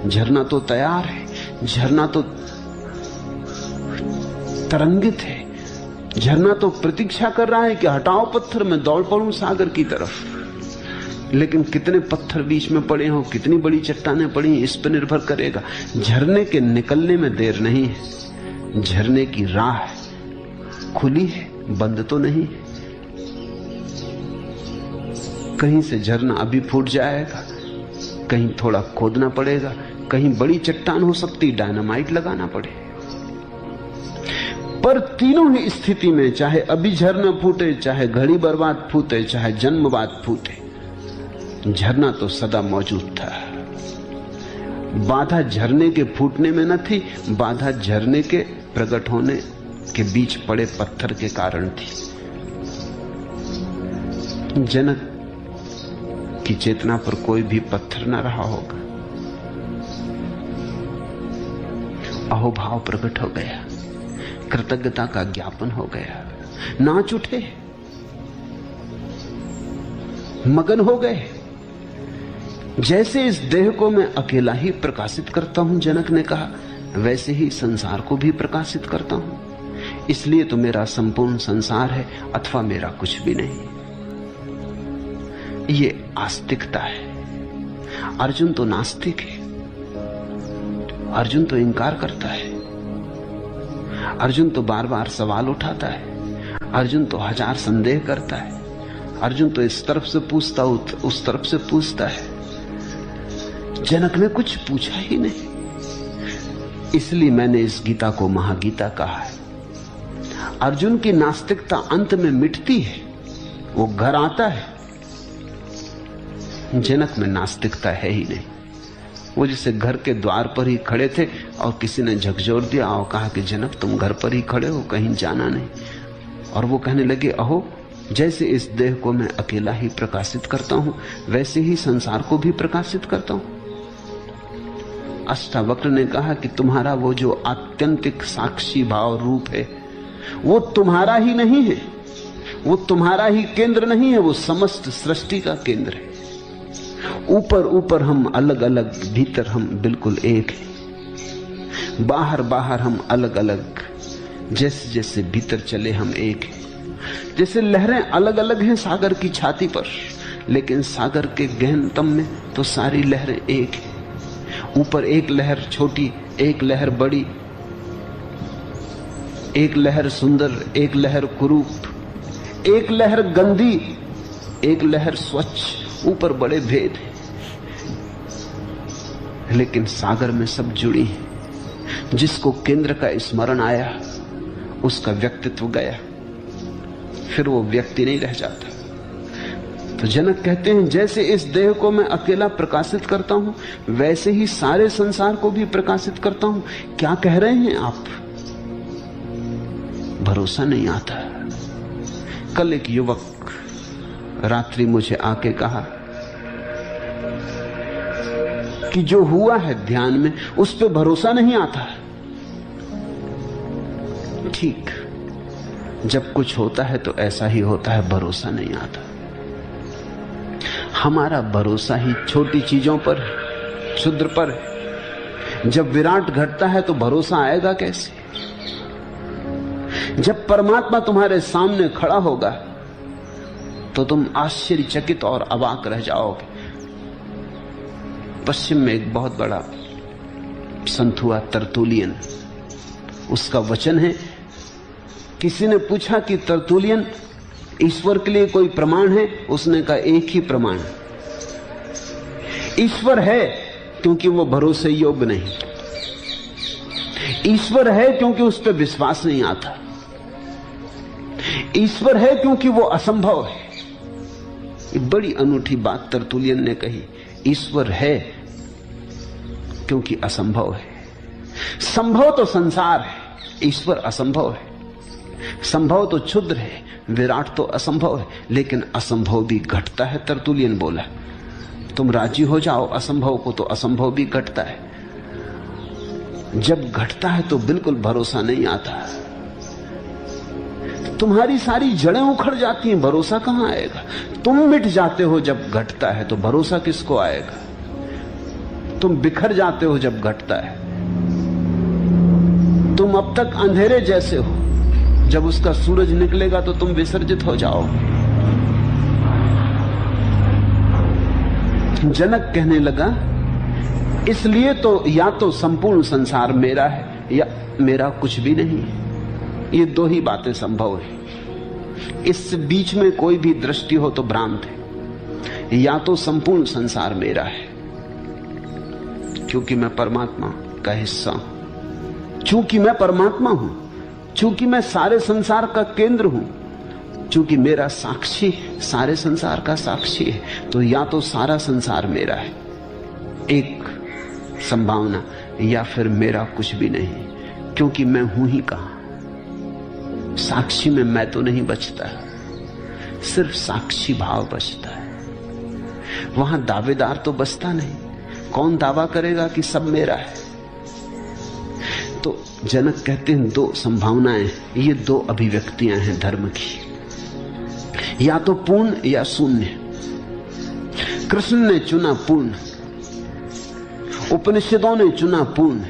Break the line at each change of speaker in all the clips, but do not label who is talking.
झरना तो तैयार है, झरना तो तरंगित है, झरना तो प्रतीक्षा कर रहा है कि हटाओ पत्थर, मैं दौड़ पड़ूं सागर की तरफ। लेकिन कितने पत्थर बीच में पड़े हो, कितनी बड़ी चट्टानें पड़ी, इस पर निर्भर करेगा। झरने के निकलने में देर नहीं है, झरने की राह खुली है, बंद तो नहीं है। कहीं से झरना अभी फूट जाएगा, कहीं थोड़ा खोदना पड़ेगा, कहीं बड़ी चट्टान हो सकती, डायनामाइट लगाना पड़े। पर तीनों ही स्थिति में, चाहे अभी झरना फूटे, चाहे घड़ी बर्बाद फूटे, चाहे जन्म बाद फूटे, झरना तो सदा मौजूद था। बाधा झरने के फूटने में न थी, बाधा झरने के प्रकट होने के बीच पड़े पत्थर के कारण थी। जनक की चेतना पर कोई भी पत्थर न रहा होगा। अहोभाव प्रकट हो गया, कृतज्ञता का ज्ञापन हो गया, नाच उठे, मगन हो गए। जैसे इस देह को मैं अकेला ही प्रकाशित करता हूं, जनक ने कहा, वैसे ही संसार को भी प्रकाशित करता हूं। इसलिए तो मेरा संपूर्ण संसार है, अथवा मेरा कुछ भी नहीं। ये आस्तिकता है। अर्जुन तो नास्तिक है, अर्जुन तो इनकार करता है, अर्जुन तो बार बार सवाल उठाता है, अर्जुन तो हजार संदेह करता है, अर्जुन तो इस तरफ से पूछता, उस तरफ से पूछता है। जनक ने कुछ पूछा ही नहीं। इसलिए मैंने इस गीता को महागीता कहा है। अर्जुन की नास्तिकता अंत में मिटती है, वो घर आता है। जनक में नास्तिकता है ही नहीं। वो जैसे घर के द्वार पर ही खड़े थे और किसी ने झकझोर दिया और कहा कि जनक तुम घर पर ही खड़े हो, कहीं जाना नहीं। और वो कहने लगे, अहो जैसे इस देह को मैं अकेला ही प्रकाशित करता हूं, वैसे ही संसार को भी प्रकाशित करता हूं। अष्टावक्र ने कहा कि तुम्हारा वो जो आत्यंतिक साक्षी भाव रूप है, वो तुम्हारा ही नहीं है, वो तुम्हारा ही केंद्र नहीं है, वो समस्त सृष्टि का केंद्र है। ऊपर ऊपर हम अलग अलग, भीतर हम बिल्कुल एक हैं। बाहर बाहर हम अलग अलग, जैसे जैसे भीतर चले हम एक हैं। जैसे लहरें अलग अलग हैं सागर की छाती पर, लेकिन सागर के गहनतम में तो सारी लहरें एक हैं। ऊपर एक लहर छोटी, एक लहर बड़ी, एक लहर सुंदर, एक लहर कुरूप, एक लहर गंदी, एक लहर स्वच्छ। ऊपर बड़े भेद हैं, लेकिन सागर में सब जुड़ी हैं। जिसको केंद्र का स्मरण आया, उसका व्यक्तित्व गया, फिर वो व्यक्ति नहीं रह जाता। तो जनक कहते हैं, जैसे इस देह को मैं अकेला प्रकाशित करता हूं, वैसे ही सारे संसार को भी प्रकाशित करता हूं। क्या कह रहे हैं आप? भरोसा नहीं आता। कल एक युवक रात्रि मुझे आके कहा कि जो हुआ है ध्यान में, उस पे भरोसा नहीं आता। ठीक, जब कुछ होता है तो ऐसा ही होता है, भरोसा नहीं आता। हमारा भरोसा ही छोटी चीजों पर, क्षुद्र पर है। जब विराट घटता है तो भरोसा आएगा कैसे? जब परमात्मा तुम्हारे सामने खड़ा होगा तो तुम आश्चर्यचकित और अवाक रह जाओगे। पश्चिम में एक बहुत बड़ा संत हुआ, तरतुलियन। उसका वचन है, किसी ने पूछा कि तरतुलियन, ईश्वर के लिए कोई प्रमाण है? उसने कहा, एक ही प्रमाण, ईश्वर है क्योंकि वो भरोसे योग्य नहीं। ईश्वर है क्योंकि उस पर विश्वास नहीं आता। ईश्वर है क्योंकि वो असंभव है। ये बड़ी अनूठी बात तरतुलियन ने कही। ईश्वर है क्योंकि असंभव है। संभव तो संसार है, ईश्वर असंभव है। संभव तो क्षुद्र है, विराट तो असंभव है, लेकिन असंभव भी घटता है। तरतुलियन बोला, तुम राजी हो जाओ असंभव को, तो असंभव भी घटता है। जब घटता है तो बिल्कुल भरोसा नहीं आता। तुम्हारी सारी जड़ें उखड़ जाती हैं, भरोसा कहां आएगा? तुम मिट जाते हो जब घटता है, तो भरोसा किसको आएगा? तुम बिखर जाते हो जब घटता है। तुम अब तक अंधेरे जैसे हो, जब उसका सूरज निकलेगा तो तुम विसर्जित हो जाओ। जनक कहने लगा, इसलिए तो या तो संपूर्ण संसार मेरा है या मेरा कुछ भी नहीं। ये दो ही बातें संभव है, इस बीच में कोई भी दृष्टि हो तो भ्रांत है। या तो संपूर्ण संसार मेरा है क्योंकि मैं परमात्मा का हिस्सा हूं, चूंकि मैं परमात्मा हूं, चूंकि मैं सारे संसार का केंद्र हूं, चूंकि मेरा साक्षी सारे संसार का साक्षी है, तो या तो सारा संसार मेरा है, एक संभावना, या फिर मेरा कुछ भी नहीं, क्योंकि मैं हूं ही कहां। साक्षी में मैं तो नहीं बचता, सिर्फ साक्षी भाव बचता है। वहां दावेदार तो बचता नहीं। कौन दावा करेगा कि सब मेरा है? तो जनक कहते हैं दो संभावनाएं, ये दो अभिव्यक्तियां हैं धर्म की, या तो पूर्ण या शून्य। कृष्ण ने चुना पूर्ण, उपनिषदों ने चुना पूर्ण।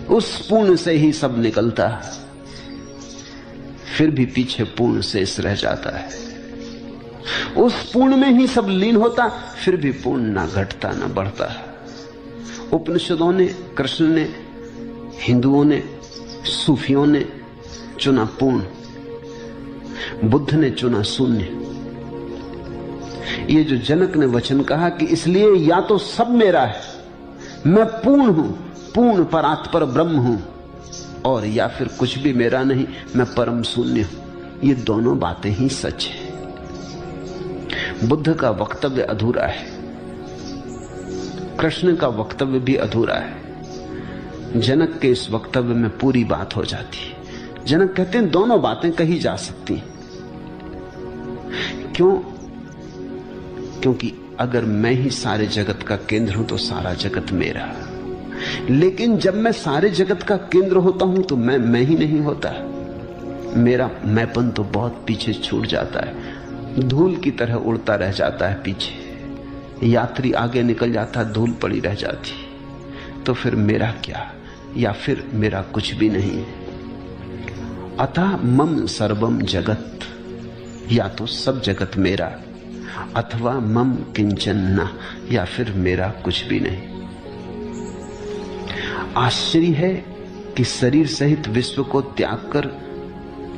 उस पूर्ण से ही सब निकलता, फिर भी पीछे पूर्ण शेष रह जाता है। उस पूर्ण में ही सब लीन होता, फिर भी पूर्ण ना घटता ना बढ़ता। उपनिषदों ने, कृष्ण ने, हिंदुओं ने, सूफियों ने चुना पूर्ण, बुद्ध ने चुना शून्य। ये जो जनक ने वचन कहा कि इसलिए या तो सब मेरा है, मैं पूर्ण हूं, पूर्ण परात्पर ब्रह्म हूं, और या फिर कुछ भी मेरा नहीं, मैं परम शून्य हूं। ये दोनों बातें ही सच है। बुद्ध का वक्तव्य अधूरा है, कृष्ण का वक्तव्य भी अधूरा है। जनक के इस वक्तव्य में पूरी बात हो जाती है। जनक कहते हैं दोनों बातें कही जा सकती हैं। क्यों? क्योंकि अगर मैं ही सारे जगत का केंद्र हूं तो सारा जगत मेरा, लेकिन जब मैं सारे जगत का केंद्र होता हूं तो मैं ही नहीं होता। मेरा मैंपन तो बहुत पीछे छूट जाता है, धूल की तरह उड़ता रह जाता है पीछे। यात्री आगे निकल जाता, धूल पड़ी रह जाती, तो फिर मेरा क्या, या फिर मेरा कुछ भी नहीं है। अतः मम सर्वम जगत, या तो सब जगत मेरा, अथवा मम किंचन न, या फिर मेरा कुछ भी नहीं। आश्चर्य है कि शरीर सहित विश्व को त्याग कर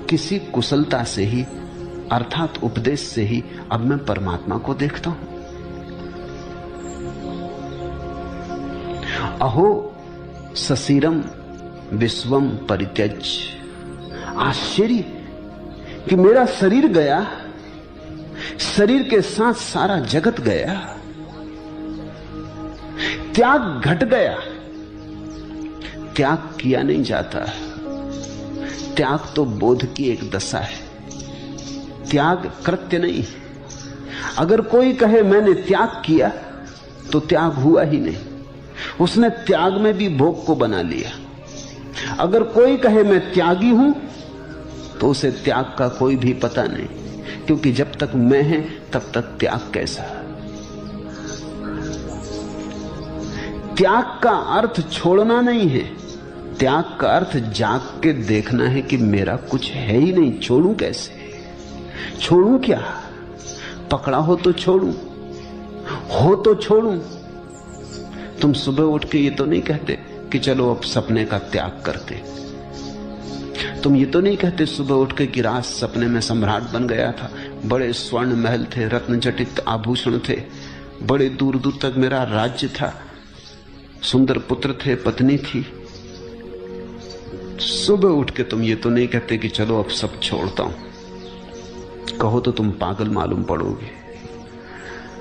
किसी कुशलता से ही, अर्थात उपदेश से ही, अब मैं परमात्मा को देखता हूं। अहो ससीरम विश्वम परित्यज। आश्चर्य कि मेरा शरीर गया, शरीर के साथ सारा जगत गया, त्याग घट गया। त्याग किया नहीं जाता, त्याग तो बोध की एक दशा है, त्याग कृत्य नहीं। अगर कोई कहे मैंने त्याग किया तो त्याग हुआ ही नहीं, उसने त्याग में भी भोग को बना लिया। अगर कोई कहे मैं त्यागी हूं तो उसे त्याग का कोई भी पता नहीं, क्योंकि जब तक मैं है तब तक त्याग कैसा। त्याग का अर्थ छोड़ना नहीं है, त्याग का अर्थ जाग के देखना है कि मेरा कुछ है ही नहीं, छोड़ूं कैसे, छोड़ूं क्या, पकड़ा हो तो छोड़ूं, हो तो छोड़ूं। तुम सुबह उठ के ये तो नहीं कहते कि चलो अब सपने का त्याग करते। तुम ये तो नहीं कहते सुबह उठ के कि रात सपने में सम्राट बन गया था, बड़े स्वर्ण महल थे, रत्न जटित आभूषण थे, बड़े दूर दूर तक मेरा राज्य था, सुंदर पुत्र थे, पत्नी थी। सुबह उठ के तुम ये तो नहीं कहते कि चलो अब सब छोड़ता हूं। कहो तो तुम पागल मालूम पड़ोगे।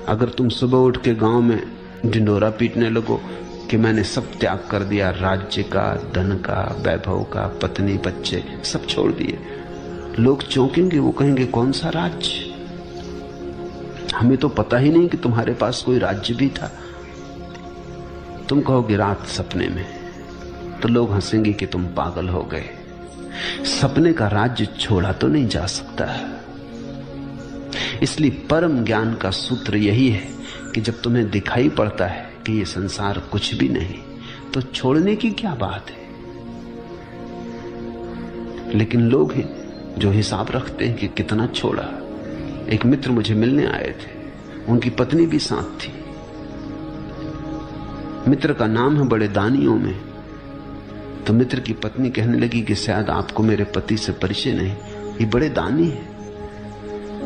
अगर तुम सुबह उठ के गांव में ढिंडोरा पीटने लगो कि मैंने सब त्याग कर दिया, राज्य का, धन का, वैभव का, पत्नी बच्चे सब छोड़ दिए, लोग चौंकेंगे, वो कहेंगे कौन सा राज्य, हमें तो पता ही नहीं कि तुम्हारे पास कोई राज्य भी था। तुम कहोगे रात सपने में, तो लोग हंसेंगे कि तुम पागल हो गए। सपने का राज्य छोड़ा तो नहीं जा सकता। इसलिए परम ज्ञान का सूत्र यही है कि कि जब तुम्हें दिखाई पड़ता है कि ये संसार कुछ भी नहीं, तो छोड़ने की क्या बात है। लेकिन लोग हैं जो हिसाब रखते हैं कि कितना छोड़ा। एक मित्र मुझे मिलने आए थे, उनकी पत्नी भी साथ थी। मित्र का नाम है बड़े दानियों में। तो मित्र की पत्नी कहने लगी कि शायद आपको मेरे पति से परिचय नहीं, ये बड़े दानी है,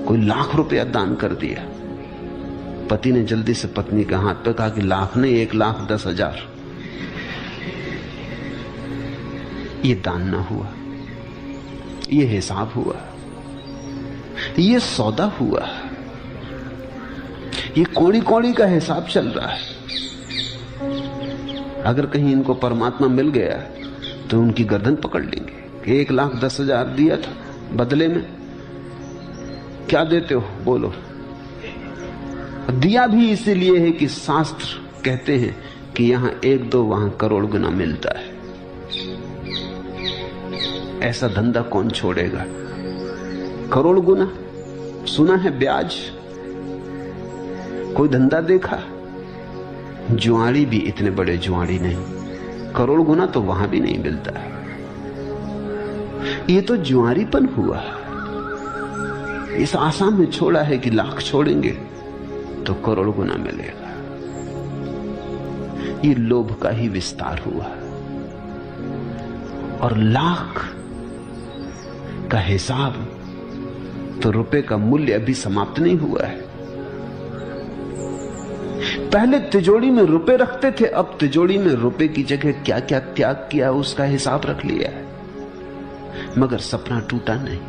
कोई लाख रुपया दान कर दिया। पति ने जल्दी से पत्नी के हाथ पे कहा कि लाख नहीं, 1,10,000। ये दान ना हुआ, ये हिसाब हुआ, ये सौदा हुआ, ये कौड़ी कौड़ी का हिसाब चल रहा है। अगर कहीं इनको परमात्मा मिल गया तो उनकी गर्दन पकड़ लेंगे कि 1,10,000 दिया था, बदले में क्या देते हो, बोलो। दिया भी इसीलिए है कि शास्त्र कहते हैं कि यहां 1-2 वहां करोड़ गुना मिलता है। ऐसा धंधा कौन छोड़ेगा? करोड़ गुना सुना है, ब्याज। कोई धंधा देखा? जुआड़ी भी इतने बड़े जुआड़ी नहीं, करोड़ गुना तो वहां भी नहीं मिलता। ये तो जुआरीपन हुआ। इस आशा में छोड़ा है कि लाख छोड़ेंगे तो करोड़ गुना मिलेगा। ये लोभ का ही विस्तार हुआ। और लाख का हिसाब तो रुपए का मूल्य अभी समाप्त नहीं हुआ है। पहले तिजोरी में रुपए रखते थे, अब तिजोरी में रुपए की जगह क्या क्या त्याग किया उसका हिसाब रख लिया है, मगर सपना टूटा नहीं।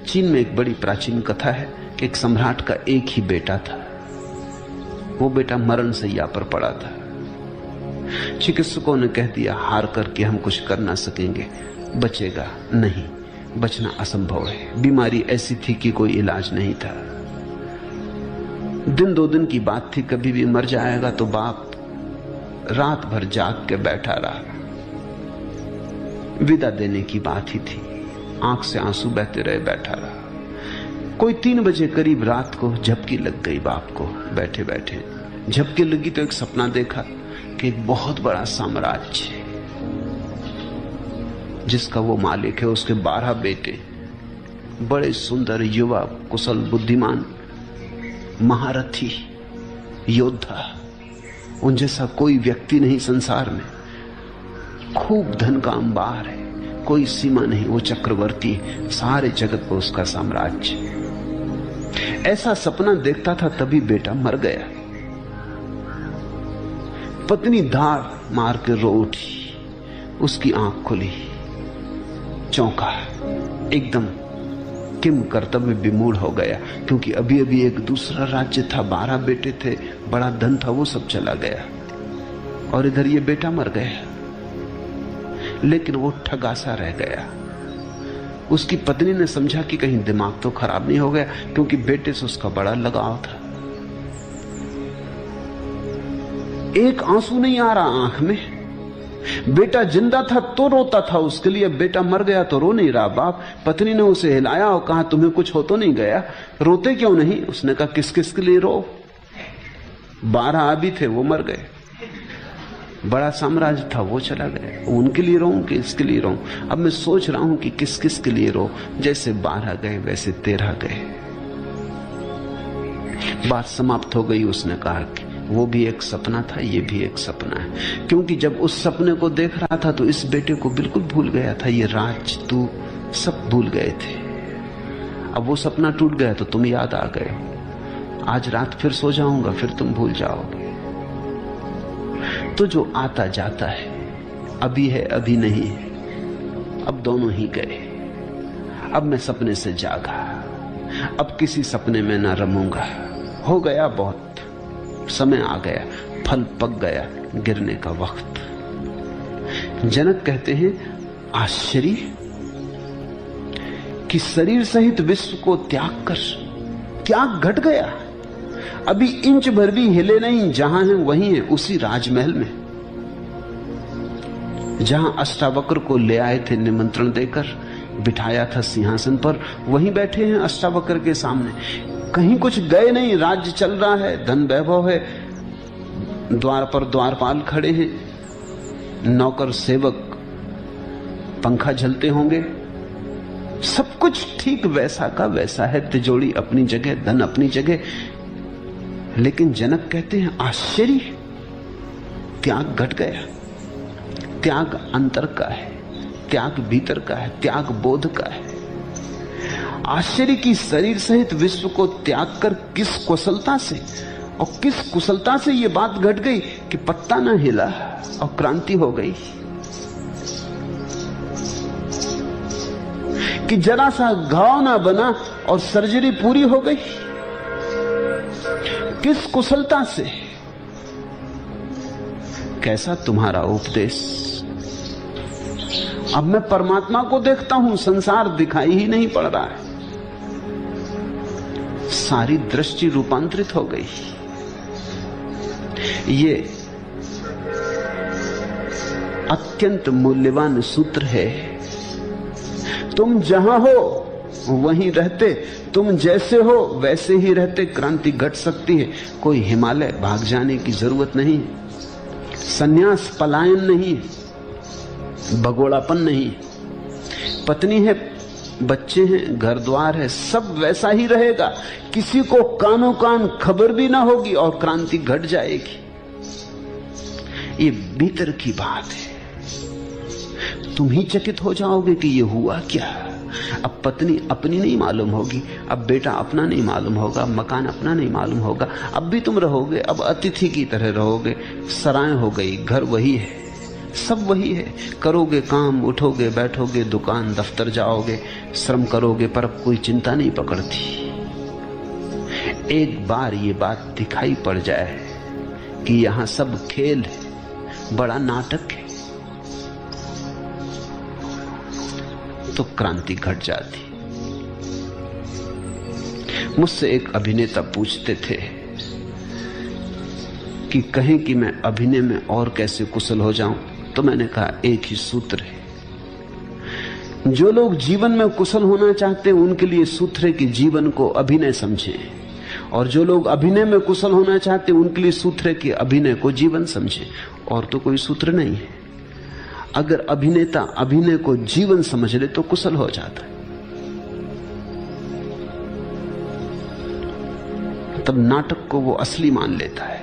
चीन में एक बड़ी प्राचीन कथा है कि एक सम्राट का एक ही बेटा था। वो बेटा मरण शैया पर पड़ा था। चिकित्सकों ने कह दिया हार करके हम कुछ कर ना सकेंगे, बचेगा नहीं, बचना असंभव है। बीमारी ऐसी थी कि कोई इलाज नहीं था। दिन 2 दिन की बात थी, कभी भी मर जाएगा। तो बाप रात भर जाग के बैठा रहा। विदा देने की बात ही थी, आंख से आंसू बहते रहे, बैठा रहा। कोई 3 बजे करीब रात को झपकी लग गई बाप को। बैठे बैठे झपकी लगी तो एक सपना देखा कि एक बहुत बड़ा साम्राज्य जिसका वो मालिक है, उसके 12 बेटे, बड़े सुंदर युवा, कुशल, बुद्धिमान, महारथी, योद्धा, उन जैसा कोई व्यक्ति नहीं संसार में। खूब धन का अंबार है, कोई सीमा नहीं, वो चक्रवर्ती, सारे जगत पर उसका साम्राज्य। ऐसा सपना देखता था, तभी बेटा मर गया। पत्नी धार मार के रो उठी, उसकी आंख खुली, चौंका, एकदम किम कर्तव्य विमूढ़ हो गया, क्योंकि अभी अभी एक दूसरा राज्य था, 12 बेटे थे, बड़ा धन था, वो सब चला गया और इधर ये बेटा मर गया। लेकिन वो ठगा सा रह गया। उसकी पत्नी ने समझा कि कहीं दिमाग तो खराब नहीं हो गया, क्योंकि बेटे से उसका बड़ा लगाव था। एक आंसू नहीं आ रहा आंख में। बेटा जिंदा था तो रोता था उसके लिए, बेटा मर गया तो रो नहीं रहा बाप। पत्नी ने उसे हिलाया और कहा तुम्हें कुछ हो तो नहीं गया, रोते क्यों नहीं? उसने कहा किस किस के लिए रो, 12 आदमी थे वो मर गए, बड़ा साम्राज्य था वो चला गया, उनके लिए रो कि इसके लिए रो? अब मैं सोच रहा हूं कि किस किस के लिए रो। जैसे 12 गए वैसे 13 गए। बात समाप्त हो गई। उसने कहा कि वो भी एक सपना था, ये भी एक सपना है, क्योंकि जब उस सपने को देख रहा था तो इस बेटे को बिल्कुल भूल गया था। ये राज तू सब भूल गए थे। अब वो सपना टूट गया तो तुम याद आ गए हो। आज रात फिर सो जाऊंगा, फिर तुम भूल जाओगे। तो जो आता जाता है, अभी है अभी नहीं है, अब दोनों ही गए। अब मैं सपने से जागा, अब किसी सपने में ना रमूंगा। हो गया बहुत, समय आ गया, फल पक गया, गिरने का वक्त। जनक कहते हैं आश्चर्य कि शरीर सहित विश्व को त्याग कर क्या घट गया। अभी इंच भर भी हिले नहीं, जहां है वहीं है, उसी राजमहल में जहां अष्टावक्र को ले आए थे निमंत्रण देकर, बिठाया था सिंहासन पर, वहीं बैठे हैं अष्टावक्र के सामने। कहीं कुछ गए नहीं, राज्य चल रहा है, धन वैभव है, द्वार पर द्वारपाल खड़े हैं, नौकर सेवक पंखा झलते होंगे, सब कुछ ठीक वैसा का वैसा है, तिजोरी अपनी जगह, धन अपनी जगह। लेकिन जनक कहते हैं आश्चर्य, त्याग घट गया। त्याग अंतर का है, त्याग भीतर का है, त्याग बोध का है। आश्चर्य की शरीर सहित विश्व को त्याग कर किस कुशलता से और किस कुशलता से यह बात घट गई कि पत्ता ना हिला और क्रांति हो गई, कि जरा सा घाव ना बना और सर्जरी पूरी हो गई। किस कुशलता से? कैसा तुम्हारा उपदेश। अब मैं परमात्मा को देखता हूं, संसार दिखाई ही नहीं पड़ रहा है, सारी दृष्टि रूपांतरित हो गई। ये अत्यंत मूल्यवान सूत्र है। तुम जहां हो वहीं रहते, तुम जैसे हो वैसे ही रहते क्रांति घट सकती है। कोई हिमालय भाग जाने की जरूरत नहीं, संन्यास पलायन नहीं, भगोड़ापन नहीं। पत्नी है, बच्चे हैं, घर द्वार है, सब वैसा ही रहेगा। किसी को कानों कान खबर भी ना होगी और क्रांति घट जाएगी। ये भीतर की बात है। तुम ही चकित हो जाओगे कि ये हुआ क्या। अब पत्नी अपनी नहीं मालूम होगी, अब बेटा अपना नहीं मालूम होगा, मकान अपना नहीं मालूम होगा। अब भी तुम रहोगे, अब अतिथि की तरह रहोगे। सराय हो गई, घर वही है, सब वही है। करोगे काम, उठोगे बैठोगे, दुकान दफ्तर जाओगे, श्रम करोगे, पर अब कोई चिंता नहीं पकड़ती। एक बार ये बात दिखाई पड़ जाए कि यहां सब खेल है, बड़ा नाटक है, तो क्रांति घट जाती। मुझसे एक अभिनेता पूछते थे कि कहें कि मैं अभिनय में और कैसे कुशल हो जाऊं, तो मैंने कहा एक ही सूत्र है। जो लोग जीवन में कुशल होना चाहते हैं उनके लिए सूत्र है कि जीवन को अभिनय समझें, और जो लोग अभिनय में कुशल होना चाहते हैं उनके लिए सूत्र है कि अभिनय को जीवन समझें। और तो कोई सूत्र नहीं है। अगर अभिनेता अभिनय को जीवन समझ ले तो कुशल हो जाता है। तब नाटक को वो असली मान लेता है।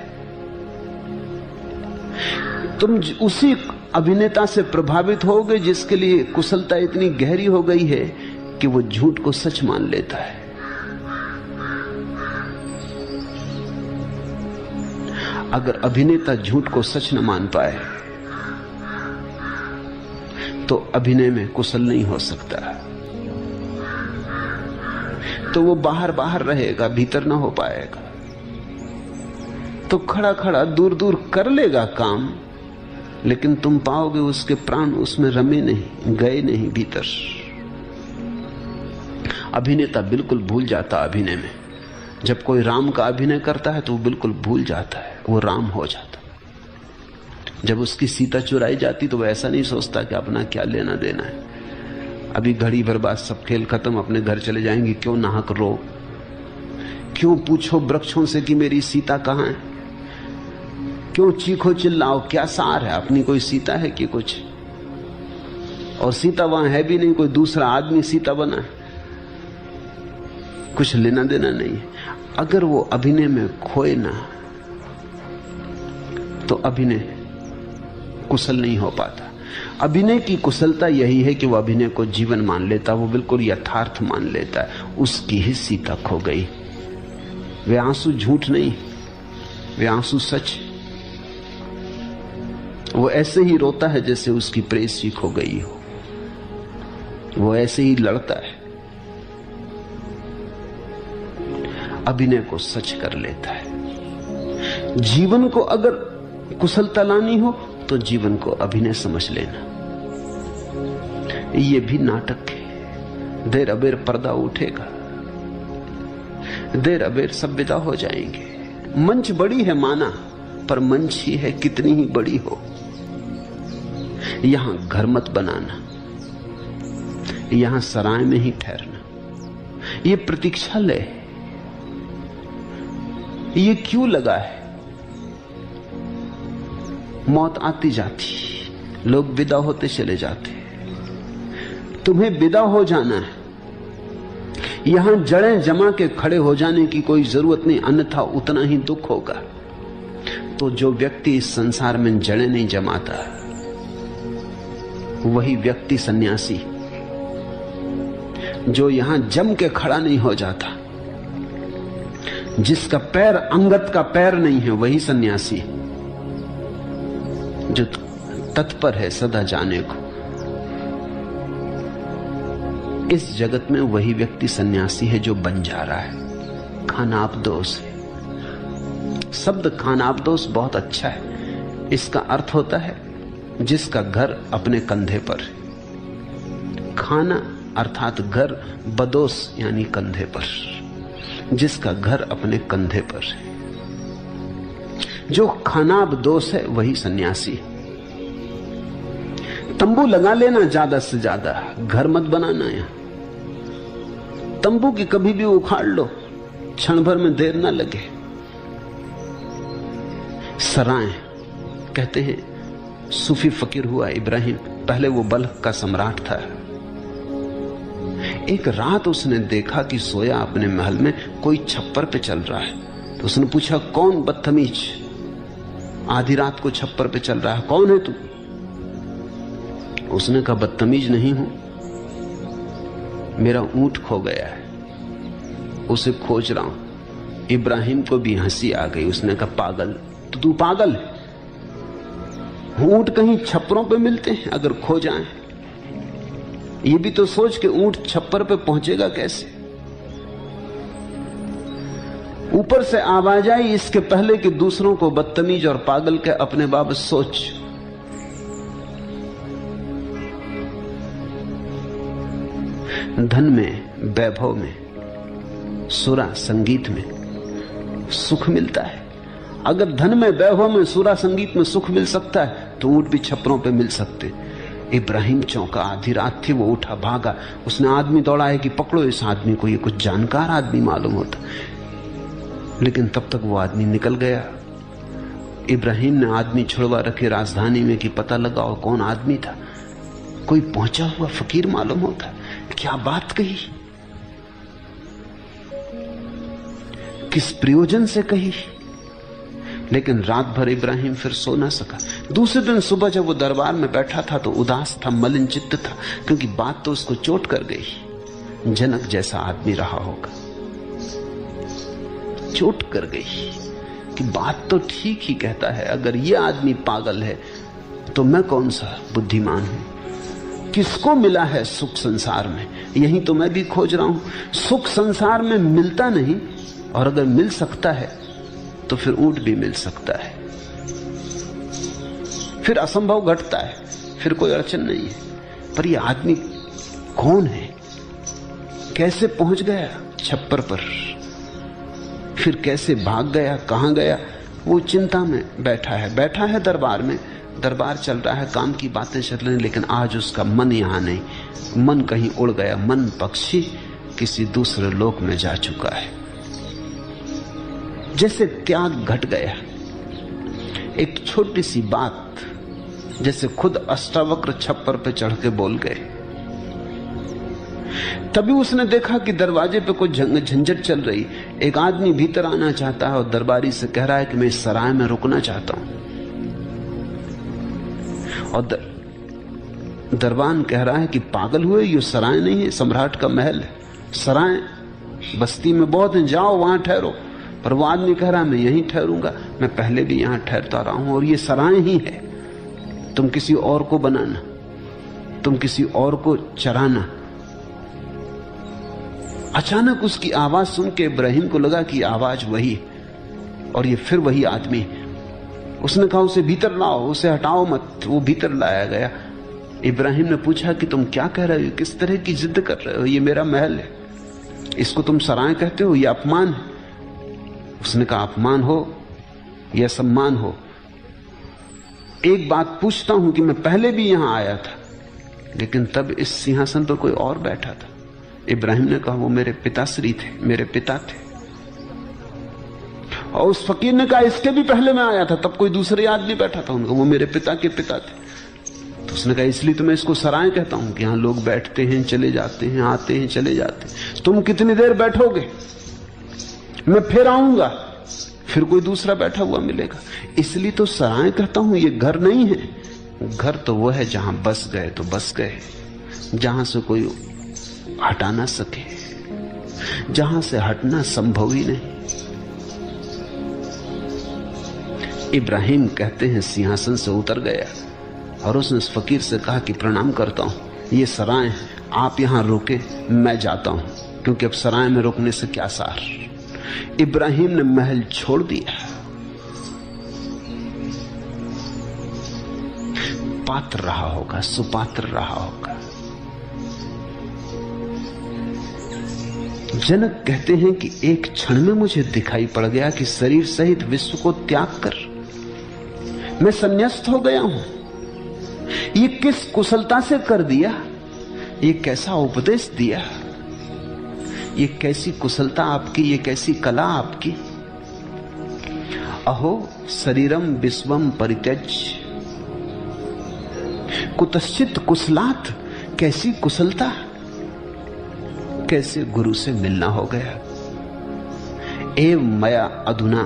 तुम उसी अभिनेता से प्रभावित होगे जिसके लिए कुशलता इतनी गहरी हो गई है कि वो झूठ को सच मान लेता है। अगर अभिनेता झूठ को सच न मान पाए तो अभिनय में कुशल नहीं हो सकता, तो वो बाहर बाहर रहेगा, भीतर ना हो पाएगा। तो खड़ा खड़ा दूर दूर कर लेगा काम, लेकिन तुम पाओगे उसके प्राण उसमें रमे नहीं, गए नहीं भीतर। अभिनेता बिल्कुल भूल जाता अभिनय में। जब कोई राम का अभिनय करता है तो वो बिल्कुल भूल जाता है, वो राम हो जाता। जब उसकी सीता चुराई जाती तो वो ऐसा नहीं सोचता कि अपना क्या लेना देना है, अभी घड़ी भर बाद सब खेल खत्म, अपने घर चले जाएंगे, क्यों नाहक रो, क्यों पूछो वृक्षों से कि मेरी सीता कहां है, क्यों चीखो चिल्लाओ, क्या सार है, अपनी कोई सीता है कि कुछ। और सीता वहां है भी नहीं, कोई दूसरा आदमी सीता बना है, कुछ लेना देना नहीं है। अगर वो अभिनय में खोए ना तो अभिनय कुशल नहीं हो पाता। अभिनय की कुशलता यही है कि वो अभिनय को जीवन मान लेता, वो बिल्कुल यथार्थ मान लेता है। उसकी ही सीता खो गई। वे आंसू झूठ नहीं, वे आंसू सच। वो ऐसे ही रोता है जैसे उसकी प्रेयसी खो गई हो, वो ऐसे ही लड़ता है, अभिनय को सच कर लेता है। जीवन को अगर कुशलता लानी हो तो जीवन को अभिनय समझ लेना। ये भी नाटक है। देर अबेर पर्दा उठेगा, देर अबेर सब विदा हो जाएंगे। मंच बड़ी है माना, पर मंच ही है कितनी ही बड़ी हो। यहां घर मत बनाना, यहां सराय में ही ठहरना। ये प्रतीक्षालय है, ये क्यों लगा है? मौत आती जाती, लोग विदा होते चले जाते, तुम्हें विदा हो जाना है। यहां जड़ें जमा के खड़े हो जाने की कोई जरूरत नहीं, अन्यथा उतना ही दुख होगा। तो जो व्यक्ति इस संसार में जड़ें नहीं जमाता, वही व्यक्ति सन्यासी। जो यहां जम के खड़ा नहीं हो जाता, जिसका पैर अंगत का पैर नहीं है, वही सन्यासी। जो तत्पर है सदा जाने को, इस जगत में वही व्यक्ति सन्यासी है जो बन जा रहा है। खानाबदोष है शब्द, खानाबदोष बहुत अच्छा है। इसका अर्थ होता है जिसका घर अपने कंधे पर है। खाना अर्थात घर, बदोस यानी कंधे पर, जिसका घर अपने कंधे पर है। जो खानाबदोष है वही सन्यासी है। तंबू लगा लेना ज्यादा से ज्यादा, घर मत बनाना। यहां तंबू की कभी भी उखाड़ लो, क्षण भर में देर ना लगे। सराय कहते हैं, सूफी फकीर हुआ इब्राहिम, पहले वो बल्ख का सम्राट था। एक रात उसने देखा कि सोया अपने महल में कोई छप्पर पे चल रहा है। तो उसने पूछा, कौन बदतमीज आधी रात को छप्पर पे चल रहा है, कौन है तू? उसने कहा, बदतमीज नहीं हूं, मेरा ऊंट खो गया है, उसे खोज रहा हूं। इब्राहिम को भी हंसी आ गई। उसने कहा, पागल, तो तू पागल है? ऊंट कहीं छप्परों पे मिलते हैं? अगर खो जाएं, ये भी तो सोच के ऊंट छप्पर पे पहुंचेगा कैसे? ऊपर से आवाज आई, इसके पहले कि दूसरों को बदतमीज और पागल के अपने बाबत सोच। धन में, वैभव में, सुरा संगीत में सुख मिलता है। अगर धन में, वैभव में, सुरा संगीत में सुख मिल सकता है तो ऊंट भी छप्परों पे मिल सकते। इब्राहिम चौंका, आधी रात थी, वो उठा, भागा। उसने आदमी दौड़ाया कि पकड़ो इस आदमी को, ये कुछ जानकार आदमी मालूम होता। लेकिन तब तक वो आदमी निकल गया। इब्राहिम ने आदमी छुड़वा रखे राजधानी में कि पता लगाओ कौन आदमी था। कोई पहुंचा हुआ फकीर मालूम होता। क्या बात कही, किस प्रयोजन से कही। लेकिन रात भर इब्राहिम फिर सो ना सका। दूसरे दिन सुबह जब वो दरबार में बैठा था तो उदास था, मलिन चित्त था, क्योंकि बात तो उसको चोट कर गई। जनक जैसा आदमी रहा होगा, चोट कर गई कि बात तो ठीक ही कहता है। अगर ये आदमी पागल है तो मैं कौन सा बुद्धिमान हूं? किसको मिला है सुख संसार में? यही तो मैं भी खोज रहा हूं। सुख संसार में मिलता नहीं, और अगर मिल सकता है तो फिर ऊंट भी मिल सकता है। फिर असंभव घटता है, फिर कोई अड़चन नहीं है। पर यह आदमी कौन है? कैसे पहुंच गया छप्पर पर? फिर कैसे भाग गया? कहां गया? वो चिंता में बैठा है दरबार में। दरबार चल रहा है, काम की बातें चल रही, लेकिन आज उसका मन यहां नहीं। मन कहीं उड़ गया। मन पक्षी किसी दूसरे लोक में जा चुका है। जैसे त्याग घट गया। एक छोटी सी बात, जैसे खुद अष्टावक्र छप्पर पे चढ़ के बोल गए। तभी उसने देखा कि दरवाजे पे कोई झंझट चल रही। एक आदमी भीतर आना चाहता है और दरबारी से कह रहा है कि मैं इस सराय में रुकना चाहता हूं। और दरबान कह रहा है कि पागल हुए, ये सराय नहीं है, सम्राट का महल है। सराय बस्ती में बहुत हैं, जाओ वहां ठहरो। पर वो आदमी कह रहा है मैं यहीं ठहरूंगा, मैं पहले भी यहां ठहरता रहा हूं और ये सराय ही है। तुम किसी और को बनाना, तुम किसी और को चराना। अचानक उसकी आवाज सुन के इब्राहिम को लगा कि आवाज वही, और ये फिर वही आदमी। उसने कहा उसे भीतर लाओ, उसे हटाओ मत। वो भीतर लाया गया। इब्राहिम ने पूछा कि तुम क्या कह रहे हो, किस तरह की जिद कर रहे हो? ये मेरा महल है, इसको तुम सराय कहते हो? ये अपमान है। उसने कहा अपमान हो या सम्मान हो, एक बात पूछता हूं कि मैं पहले भी यहां आया था, लेकिन तब इस सिंहासन पर कोई और बैठा था। इब्राहिम ने कहा वो मेरे पिताश्री थे, मेरे पिता थे। और उस फकीर ने कहा इसके भी पहले मैं आया था, तब कोई दूसरे आदमी बैठा था। उनका वो मेरे पिता के पिता थे। तो उसने कहा इसलिए तो मैं इसको सराय कहता हूं कि यहां लोग बैठते हैं, चले जाते हैं, आते हैं, चले जाते हैं। तुम कितनी देर बैठोगे? मैं फिर आऊंगा, फिर कोई दूसरा बैठा हुआ मिलेगा। इसलिए तो सराय कहता हूं, ये घर नहीं है। घर तो वो है जहां बस गए तो बस गए, जहां से कोई हटा ना सके, जहां से हटना संभव ही नहीं। इब्राहिम कहते हैं सिंहासन से उतर गया और उसने उस फकीर से कहा कि प्रणाम करता हूं, ये सराय है, आप यहां रुके, मैं जाता हूं, क्योंकि अब सराय में रुकने से क्या सार। इब्राहिम ने महल छोड़ दिया। पात्र रहा होगा, सुपात्र रहा होगा। जनक कहते हैं कि एक क्षण में मुझे दिखाई पड़ गया कि शरीर सहित विश्व को त्याग कर मैं संन्यास्त हो गया हूं। ये किस कुशलता से कर दिया, ये कैसा उपदेश दिया, ये कैसी कुशलता आपकी, ये कैसी कला आपकी। अहो शरीरम विश्वम परित्यज्य कुतश्चित कुशलात्, कैसी कुशलता, कैसे गुरु से मिलना हो गया। एव मया अधुना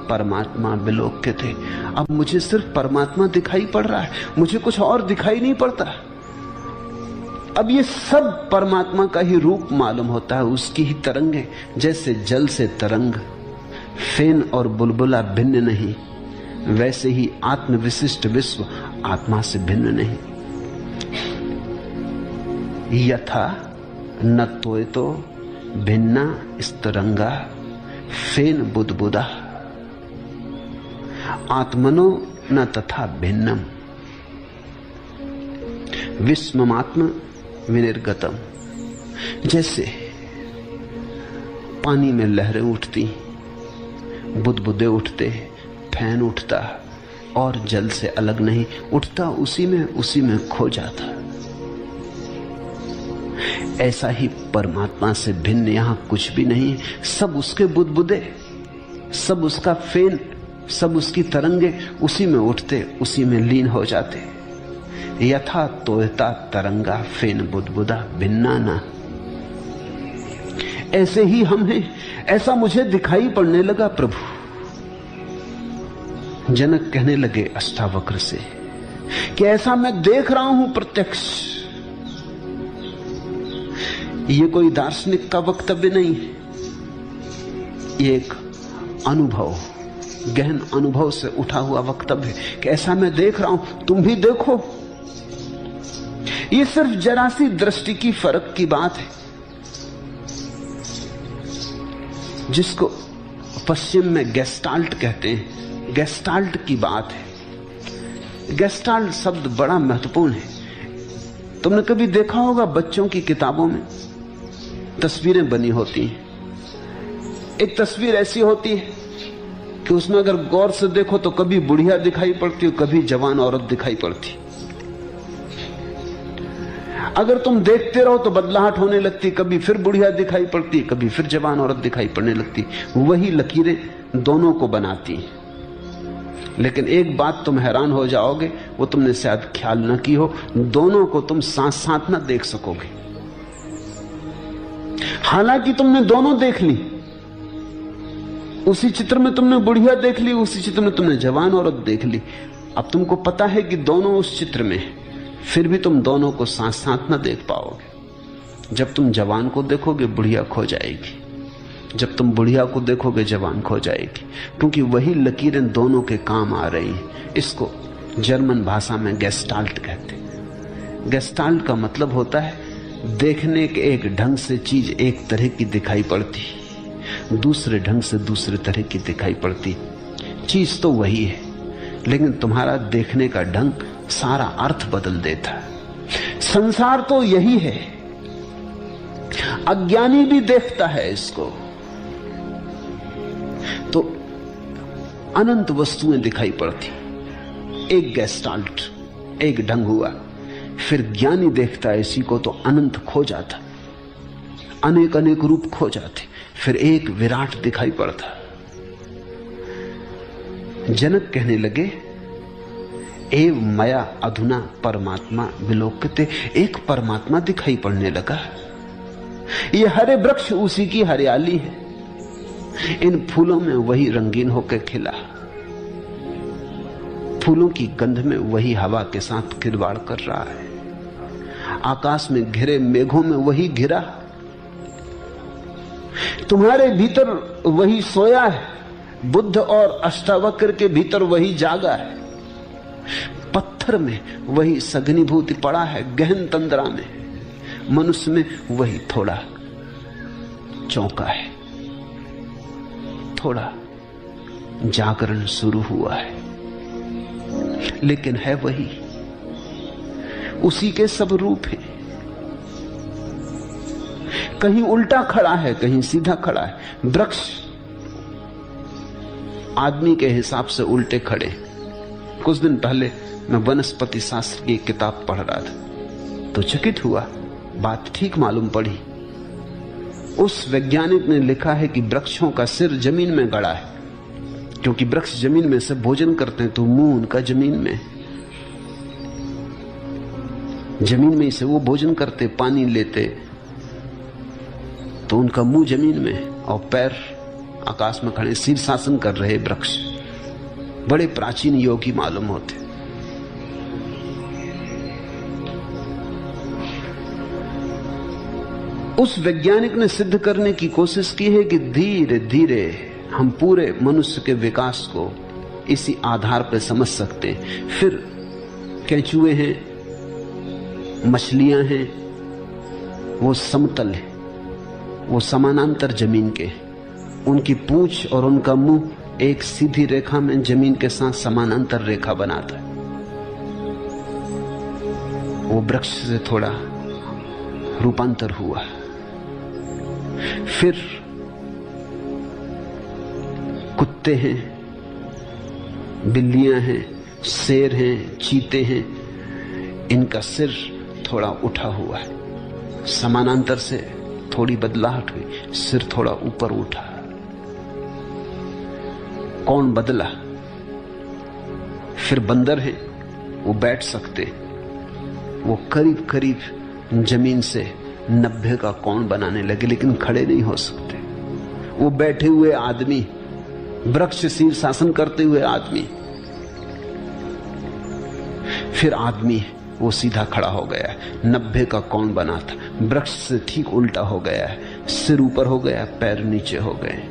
परमात्मा विलोक्य थे, अब मुझे सिर्फ परमात्मा दिखाई पड़ रहा है, मुझे कुछ और दिखाई नहीं पड़ता। अब ये सब परमात्मा का ही रूप मालूम होता है, उसकी ही तरंगें। जैसे जल से तरंग, फेन और बुलबुला भिन्न नहीं, वैसे ही आत्म विशिष्ट विश्व आत्मा से भिन्न नहीं। यथा न तो भिन्ना स्तरंगा फेन बुदबुदा आत्मनो न तथा भिन्नम विस्ममात्म विनिर्गतम। जैसे पानी में लहरें उठती, बुदबुदे उठते, फैन उठता और जल से अलग नहीं, उठता उसी में खो जाता। ऐसा ही परमात्मा से भिन्न यहां कुछ भी नहीं है। सब उसके बुदबुदे, सब उसका फेन, सब उसकी तरंगे उसी में उठते, उसी में लीन हो जाते। यथा तोयता तरंगा फेन बुदबुदा भिन्ना ना। ऐसे ही हम हैं, ऐसा मुझे दिखाई पड़ने लगा प्रभु। जनक कहने लगे अष्टावक्र से कि ऐसा मैं देख रहा हूं प्रत्यक्ष। ये कोई दार्शनिक का वक्तव्य नहीं है, ये एक अनुभव, गहन अनुभव से उठा हुआ वक्तव्य है कि ऐसा मैं देख रहा हूं, तुम भी देखो। ये सिर्फ जरा सी दृष्टि की फर्क की बात है, जिसको पश्चिम में गेस्टाल्ट कहते हैं। गेस्टाल्ट की बात है। गेस्टाल्ट शब्द बड़ा महत्वपूर्ण है। तुमने कभी देखा होगा बच्चों की किताबों में तस्वीरें बनी होती हैं। एक तस्वीर ऐसी होती है कि उसमें अगर गौर से देखो तो कभी बुढ़िया दिखाई पड़ती है, कभी जवान औरत दिखाई पड़ती। अगर तुम देखते रहो तो बदलाहट होने लगती, कभी फिर बुढ़िया दिखाई पड़ती, कभी फिर जवान औरत दिखाई पड़ने लगती। वही लकीरें दोनों को बनाती। लेकिन एक बात तुम हैरान हो जाओगे, वो तुमने शायद ख्याल न की हो, दोनों को तुम साथ साथ न देख सकोगे। हालांकि तुमने दोनों देख ली, उसी चित्र में तुमने बुढ़िया देख ली, उसी चित्र में तुमने जवान औरत देख ली। अब तुमको पता है कि दोनों उस चित्र में है, फिर भी तुम दोनों को साथ साथ न देख पाओगे। जब तुम जवान को देखोगे बुढ़िया खो जाएगी, जब तुम बुढ़िया को देखोगे जवान खो जाएगी, क्योंकि वही लकीरें दोनों के काम आ रही हैं। इसको जर्मन भाषा में गेस्टाल्ट कहते हैं। गेस्टाल्ट का मतलब होता है देखने के एक ढंग से चीज एक तरह की दिखाई पड़ती, दूसरे ढंग से दूसरे तरह की दिखाई पड़ती। चीज तो वही है, लेकिन तुम्हारा देखने का ढंग सारा अर्थ बदल देता है। संसार तो यही है, अज्ञानी भी देखता है इसको, तो अनंत वस्तुएं दिखाई पड़ती। एक गेस्टाल्ट, एक ढंग हुआ। फिर ज्ञानी देखता है इसी को तो अनंत खो जाता, अनेक अनेक रूप खो जाते, फिर एक विराट दिखाई पड़ता। जनक कहने लगे, एव मया अधुना परमात्मा विलोक्यते। एक परमात्मा दिखाई पड़ने लगा। ये हरे वृक्ष उसी की हरियाली है, इन फूलों में वही रंगीन होकर खिला, फूलों की गंध में वही हवा के साथ खिलवाड़ कर रहा है, आकाश में घिरे मेघों में वही घिरा, तुम्हारे भीतर वही सोया है, बुद्ध और अष्टावक्र के भीतर वही जागा है, पत्थर में वही सघनीभूति पड़ा है, गहन तंद्रा में, मनुष्य में वही थोड़ा चौंका है, थोड़ा जागरण शुरू हुआ है, लेकिन है वही, उसी के सब रूप हैं। कहीं उल्टा खड़ा है, कहीं सीधा खड़ा है। वृक्ष आदमी के हिसाब से उल्टे खड़े। कुछ दिन पहले मैं वनस्पति शास्त्र की किताब पढ़ रहा था तो चकित हुआ, बात ठीक मालूम पड़ी। उस वैज्ञानिक ने लिखा है कि वृक्षों का सिर जमीन में गड़ा है, क्योंकि वृक्ष जमीन में से भोजन करते हैं तो मुंह उनका जमीन में, जमीन में से वो भोजन करते, पानी लेते तो उनका मुंह जमीन में और पैर आकाश में खड़े, शीर्षासन कर रहे वृक्ष। बड़े प्राचीन योगी मालूम होते। उस वैज्ञानिक ने सिद्ध करने की कोशिश की है कि धीरे धीरे हम पूरे मनुष्य के विकास को इसी आधार पर समझ सकते हैं। फिर केंचुए हैं, मछलियां हैं, वो समतल है, वो समानांतर जमीन के, उनकी पूंछ और उनका मुंह एक सीधी रेखा में जमीन के साथ समानांतर रेखा बनाता है। वो वृक्ष से थोड़ा रूपांतर हुआ। फिर कुत्ते हैं, बिल्लियां हैं, शेर हैं, चीते हैं, इनका सिर थोड़ा उठा हुआ है, समानांतर से थोड़ी बदलाहट हुई, सिर थोड़ा ऊपर उठा। कौन बदला? फिर बंदर हैं, वो बैठ सकते, वो करीब करीब जमीन से 90 का कोण बनाने लगे, लेकिन खड़े नहीं हो सकते। वो बैठे हुए आदमी, वृक्ष शीर्षासन करते हुए आदमी। फिर आदमी वो सीधा खड़ा हो गया है, 90 का कोण बना था, वृक्ष से ठीक उल्टा हो गया है, सिर ऊपर हो गया, पैर नीचे हो गए।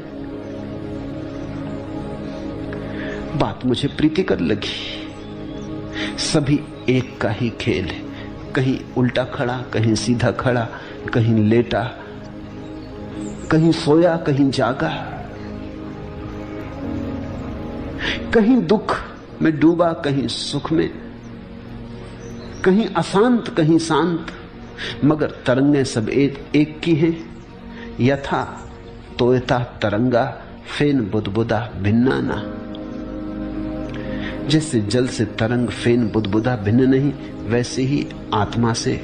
बात मुझे प्रीतिकर लगी। सभी एक का ही खेल है, कहीं उल्टा खड़ा, कहीं सीधा खड़ा, कहीं लेटा, कहीं सोया, कहीं जागा, कहीं दुख में डूबा, कहीं सुख में, कहीं अशांत, कहीं शांत, मगर तरंगें सब एक की हैं। यथा तोयता तरंगा फेन बुदबुदा भिन्ना ना। जैसे जल से तरंग फेन बुदबुदा भिन्न नहीं, वैसे ही आत्मा से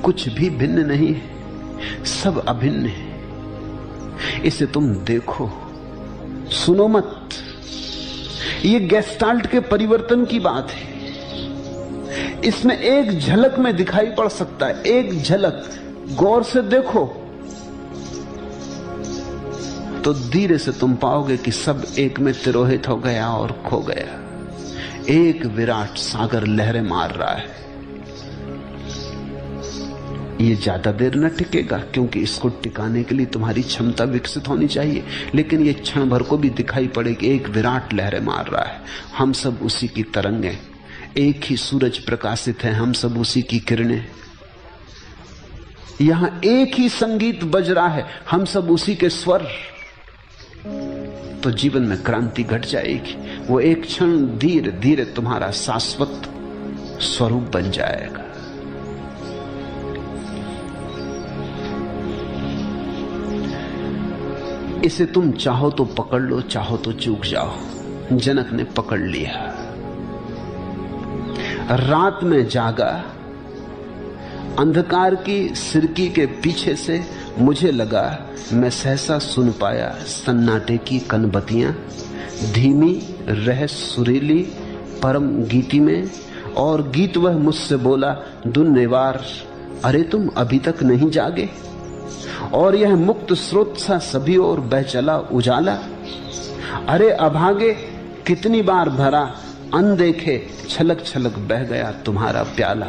कुछ भी भिन्न नहीं है, सब अभिन्न है। इसे तुम देखो, सुनो मत। ये गेस्टाल्ट के परिवर्तन की बात है। इसमें एक झलक में दिखाई पड़ सकता है, एक झलक। गौर से देखो तो धीरे से तुम पाओगे कि सब एक में तिरोहित हो गया और खो गया। एक विराट सागर लहरें मार रहा है। ये ज्यादा देर न टिकेगा, क्योंकि इसको टिकाने के लिए तुम्हारी क्षमता विकसित होनी चाहिए, लेकिन ये क्षण भर को भी दिखाई पड़ेगी। एक विराट लहरें मार रहा है, हम सब उसी की तरंगें, एक ही सूरज प्रकाशित है, हम सब उसी की किरणें। यहां एक ही संगीत बज रहा है, हम सब उसी के स्वर। तो जीवन में क्रांति घट जाएगी। वो एक क्षण धीरे धीरे तुम्हारा शाश्वत स्वरूप बन जाएगा। इसे तुम चाहो तो पकड़ लो, चाहो तो चूक जाओ। जनक ने पकड़ लिया। रात में जागा, अंधकार की सिरकी के पीछे से मुझे लगा मैं सहसा सुन पाया सन्नाटे की कनबत्तियां। धीमी रह सुरीली परम गीति में, और गीत वह मुझसे बोला दुर्निवार, अरे तुम अभी तक नहीं जागे। और यह मुक्त स्रोत सा सभी और बह चला उजाला, अरे अभागे कितनी बार भरा, अनदेखे छलक छलक बह गया तुम्हारा प्याला।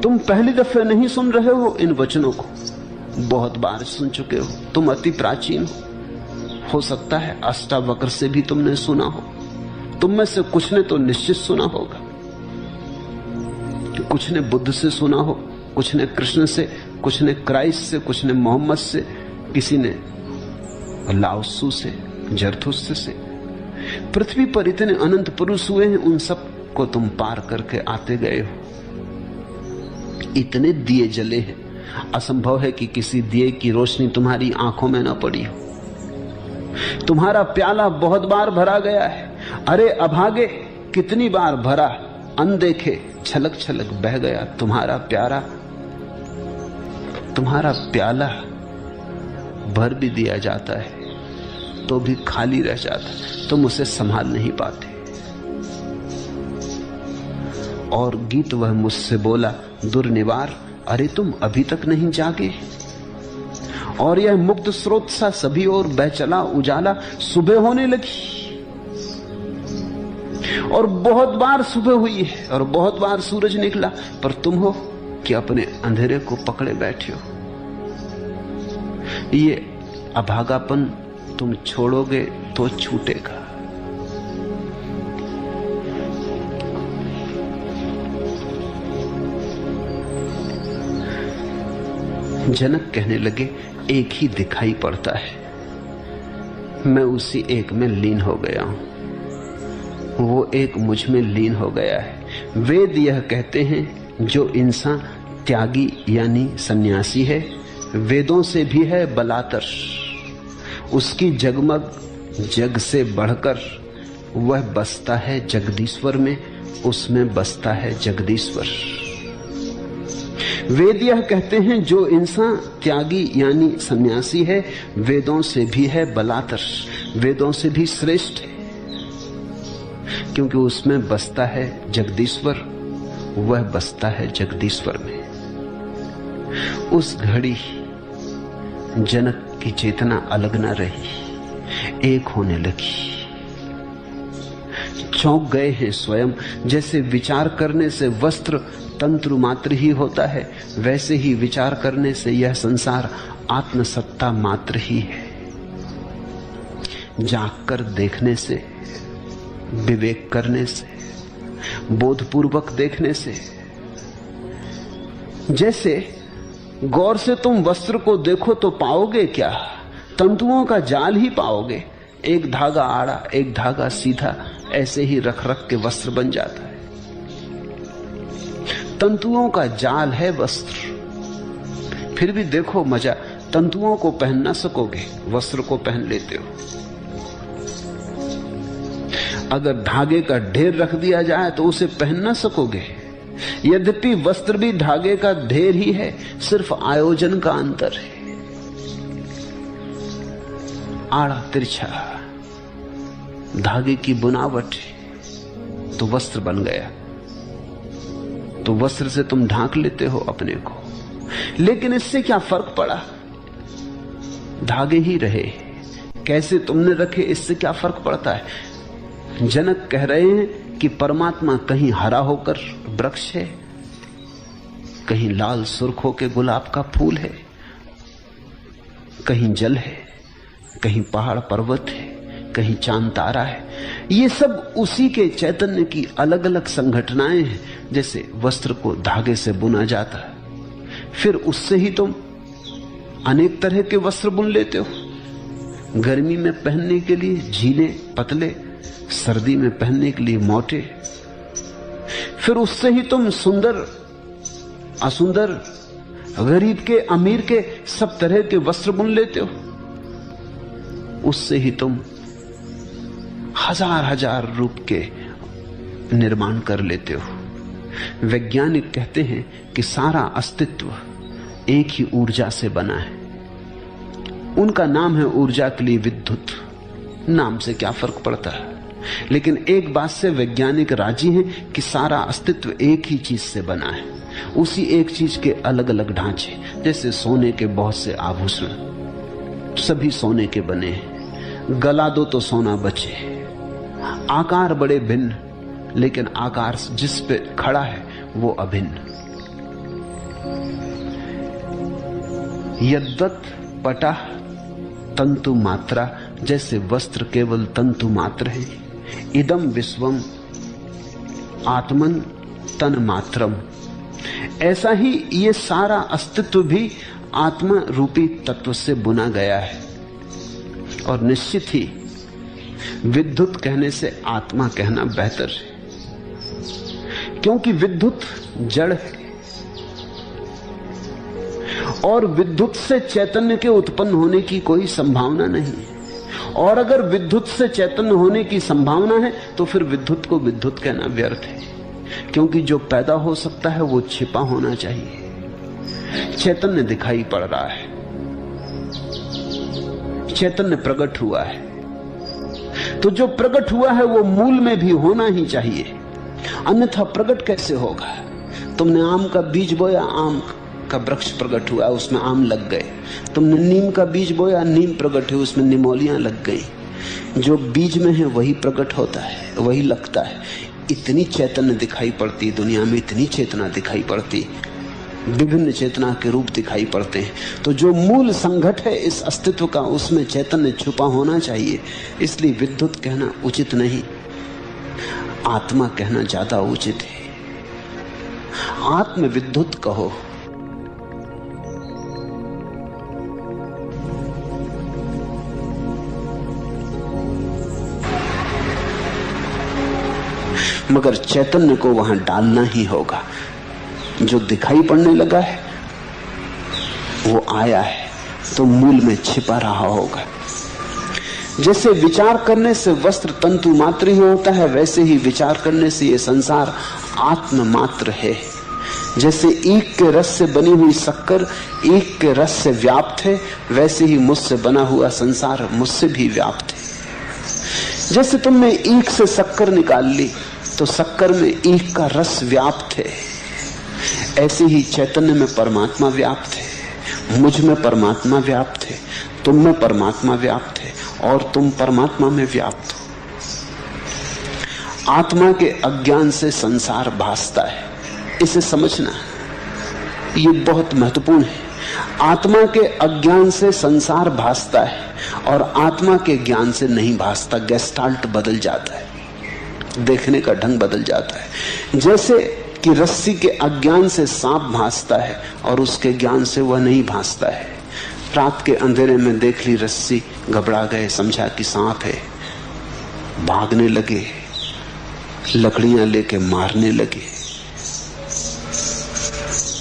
तुम पहली दफे नहीं सुन रहे हो इन वचनों को, बहुत बार सुन चुके हो। तुम अति प्राचीन हो सकता है अष्टावक्र से भी तुमने सुना हो। तुम में से कुछ ने तो निश्चित सुना होगा, कुछ ने बुद्ध से सुना हो, कुछ ने कृष्ण से, कुछ ने क्राइस्ट से, कुछ ने मोहम्मद से, किसी ने लाओत्सु से, जरथुस्त्र से। पृथ्वी पर इतने अनंत पुरुष हुए हैं, उन सब को तुम पार करके आते गए हो। इतने दिए जले हैं, असंभव है कि किसी दिए की रोशनी तुम्हारी आंखों में न पड़ी हो। तुम्हारा प्याला बहुत बार भरा गया है, अरे अभागे कितनी बार भरा, अनदेखे छलक छलक बह गया तुम्हारा प्यारा। तुम्हारा प्याला भर भी दिया जाता है तो भी खाली रह जाता, तुम उसे संभाल नहीं पाते। और गीत वह मुझसे बोला दुर्निवार, अरे तुम अभी तक नहीं जागे। और यह मुक्त स्रोत सा सभी और बह चला उजाला, सुबह होने लगी। और बहुत बार सुबह हुई है और बहुत बार सूरज निकला, पर तुम हो कि अपने अंधेरे को पकड़े बैठे हो। ये अभागापन तुम छोड़ोगे तो छूटेगा। जनक कहने लगे, एक ही दिखाई पड़ता है, मैं उसी एक में लीन हो गया हूं, वो एक मुझ में लीन हो गया है। वेद यह कहते हैं जो इंसान त्यागी यानी सन्यासी है, वेदों से भी है बलातर। उसकी जगमग जग से बढ़कर वह बसता है जगदीश्वर में, उसमें बसता है जगदीश्वर। वेद यह कहते हैं जो इंसान त्यागी यानी सन्यासी है, वेदों से भी है बलातर, वेदों से भी श्रेष्ठ है, क्योंकि उसमें बसता है जगदीश्वर, वह बसता है जगदीश्वर में। उस घड़ी जनक की चेतना अलग न रही, एक होने लगी। चौंक गए हैं स्वयं। जैसे विचार करने से वस्त्र तंत्र मात्र ही होता है, वैसे ही विचार करने से यह संसार आत्मसत्ता मात्र ही है। जागकर देखने से, विवेक करने से, बोधपूर्वक देखने से, जैसे गौर से तुम वस्त्र को देखो तो पाओगे क्या? तंतुओं का जाल ही पाओगे। एक धागा आड़ा, एक धागा सीधा, ऐसे ही रख रख के वस्त्र बन जाता है। तंतुओं का जाल है वस्त्र। फिर भी देखो मजा, तंतुओं को पहन ना सकोगे, वस्त्र को पहन लेते हो। अगर धागे का ढेर रख दिया जाए तो उसे पहन ना सकोगे। यद्यपि वस्त्र भी धागे का ढेर ही है, सिर्फ आयोजन का अंतर है। आड़ा तिरछा धागे की बुनावट तो वस्त्र बन गया, तो वस्त्र से तुम ढांक लेते हो अपने को। लेकिन इससे क्या फर्क पड़ा? धागे ही रहे, कैसे तुमने रखे इससे क्या फर्क पड़ता है? जनक कह रहे हैं कि परमात्मा कहीं हरा होकर वृक्ष है, कहीं लाल सुर्ख होकर गुलाब का फूल है, कहीं जल है, कहीं पहाड़ पर्वत है, कहीं चांद तारा है। ये सब उसी के चैतन्य की अलग अलग संघटनाएं हैं। जैसे वस्त्र को धागे से बुना जाता है, फिर उससे ही तुम अनेक तरह के वस्त्र बुन लेते हो। गर्मी में पहनने के लिए झीले पतले, सर्दी में पहनने के लिए मोटे। फिर उससे ही तुम सुंदर असुंदर, गरीब के अमीर के सब तरह के वस्त्र बुन लेते हो। उससे ही तुम हजार हजार रूप के निर्माण कर लेते हो। वैज्ञानिक कहते हैं कि सारा अस्तित्व एक ही ऊर्जा से बना है। उनका नाम है ऊर्जा के लिए विद्युत, नाम से क्या फर्क पड़ता है। लेकिन एक बात से वैज्ञानिक राजी हैं कि सारा अस्तित्व एक ही चीज से बना है, उसी एक चीज के अलग अलग ढांचे। जैसे सोने के बहुत से आभूषण सभी सोने के बने हैं, गला दो तो सोना बचे। आकार बड़े भिन्न, लेकिन आकार जिस पे खड़ा है वो अभिन्न। यद्वत पटा तंतु मात्रा, जैसे वस्त्र केवल तंतु मात्र है, इदम विश्वम आत्मन तन मात्रम। ऐसा ही ये सारा अस्तित्व भी आत्मा रूपी तत्व से बुना गया है। और निश्चित ही विद्युत कहने से आत्मा कहना बेहतर है, क्योंकि विद्युत जड़ है और विद्युत से चैतन्य के उत्पन्न होने की कोई संभावना नहीं। और अगर विद्युत से चैतन्य होने की संभावना है तो फिर विद्युत को विद्युत कहना व्यर्थ है, क्योंकि जो पैदा हो सकता है वो छिपा होना चाहिए। चैतन्य दिखाई पड़ रहा है, चैतन्य प्रकट हुआ है, तो जो प्रकट हुआ है वो मूल में भी होना ही चाहिए, अन्यथा प्रकट कैसे होगा। तुमने आम का बीज बोया, आम का वृक्ष प्रकट हुआ, उसमें आम लग गए। तुमने नीम का बीज बोया, नीम प्रकट हुई, उसमें निमोलियां लग गई। जो बीज में है वही प्रकट होता है, वही लगता है। इतनी चैतन्य दिखाई पड़ती दुनिया में, इतनी चेतना दिखाई पड़ती, विभिन्न चेतना के रूप दिखाई पड़ते हैं। तो जो मूल संघट है इस अस्तित्व का, उसमें चैतन्य छुपा होना चाहिए। इसलिए विद्युत कहना उचित नहीं, आत्मा कहना ज्यादा उचित है। आत्म विद्युत कहो। मगर चैतन्य को वहां डालना ही होगा। जो दिखाई पड़ने लगा है वो आया है तो मूल में छिपा रहा होगा। जैसे विचार करने से वस्त्र तंतु मात्र ही होता है, वैसे ही विचार करने से ये संसार आत्म मात्र है। जैसे ईख के रस से बनी हुई शक्कर ईख के रस से व्याप्त है, वैसे ही मुझसे बना हुआ संसार मुझसे भी व्याप्त है। जैसे तुमने ईख से शक्कर निकाल ली तो शक्कर में ईख का रस व्याप्त है, ऐसे ही चैतन्य में परमात्मा व्याप्त है, मुझ में परमात्मा व्याप्त है, तुम में परमात्मा व्याप्त है और तुम परमात्मा में व्याप्त हो। आत्मा के अज्ञान से संसार भासता है, इसे समझना ये बहुत महत्वपूर्ण है। आत्मा के अज्ञान से संसार भासता है और आत्मा के ज्ञान से नहीं भासता। गेस्टाल्ट बदल जाता है, देखने का ढंग बदल जाता है। जैसे कि रस्सी के अज्ञान से सांप भासता है और उसके ज्ञान से वह नहीं भासता है। रात के अंधेरे में देख ली रस्सी, घबरा गए, समझा कि सांप है, भागने लगे, लकड़ियां लेके मारने लगे।